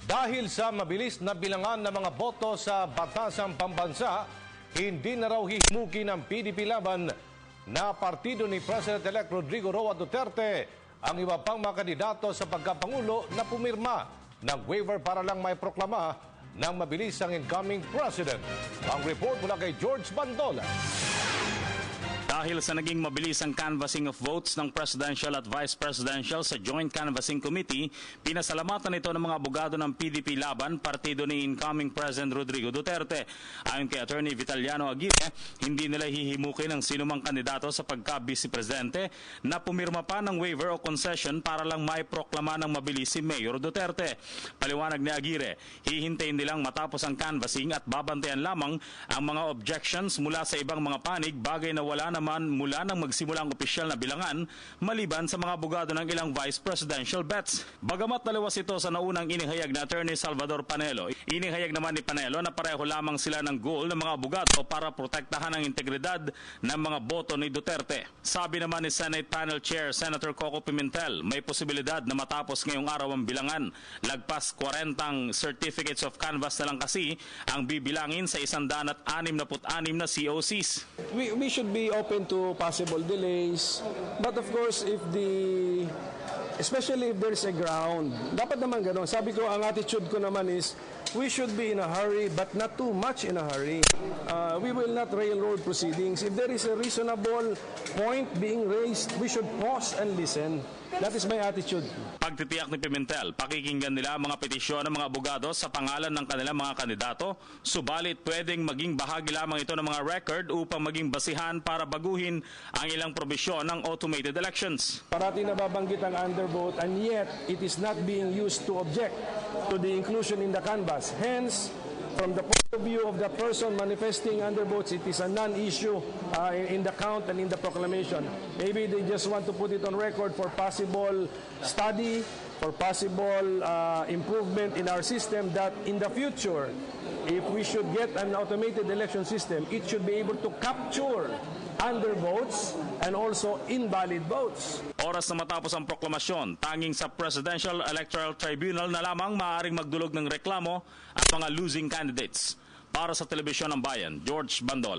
Dahil sa mabilis na bilangan ng mga boto sa batasang pambansa, hindi na raw hihimuki ng PDP laban na partido ni President-elect Rodrigo Roa Duterte ang iba pang mga kandidato sa pagkapangulo na pumirma ng waiver para lang may proklama ng mabilis ang incoming president. Ang report mula kay George Bandola. Dahil sa naging mabilis ang canvassing of votes ng Presidential at Vice Presidential sa Joint Canvassing Committee, pinasalamatan ito ng mga abogado ng PDP laban, partido ni incoming President Rodrigo Duterte. Ayon kay Attorney Vitaliano Aguirre, hindi nila hihimukin ang sinumang kandidato sa pagka-Vice Presidente na pumirma pa ng waiver o concession para lang maiproklama ng mabilis si Mayor Duterte. Paliwanag ni Aguirre, hihintayin nilang matapos ang canvassing at babantayan lamang ang mga objections mula sa ibang mga panig, bagay na wala naman mula nang magsimula ang opisyal na bilangan maliban sa mga abogado ng ilang vice presidential bets. Bagamat nalawas ito sa naunang inihayag na Attorney Salvador Panelo, inihayag naman ni Panelo na pareho lamang sila ng goal ng mga abogado para protektahan ang integridad ng mga boto ni Duterte. Sabi naman ni Senate Panel Chair Senator Coco Pimentel, may posibilidad na matapos ngayong araw ang bilangan. Lagpas 40 certificates of canvass na lang kasi ang bibilangin sa 166 na COCs. We should be open to possible delays, but of course especially if there's a ground, dapat naman gano'n. Sabi ko, ang attitude ko naman is we should be in a hurry but not too much in a hurry. We will not railroad proceedings. If there is a reasonable point being raised, we should pause and listen. That is my attitude. Pagtitiyak ni Pimentel, pakikinggan nila ang mga petisyon ng mga abogado sa pangalan ng kanilang mga kandidato, subalit pwedeng maging bahagi lamang ito ng mga record upang maging basihan para baguhin ang ilang probisyon ng automated elections. Parati nababanggit ang undervote and yet it is not being used to object to the inclusion in the canvas. Hence, from the point of view of the person manifesting undervotes, it is a non-issue in the count and in the proclamation. Maybe they just want to put it on record for possible study, for possible improvement in our system, that in the future, if we should get an automated election system, it should be able to capture undervotes and also invalid votes. Oras na matapos ang proklamasyon, tanging sa Presidential Electoral Tribunal na lamang maaaring magdulog ng reklamo at mga losing candidates. Para sa Telebisyon ng Bayan, George Bandola.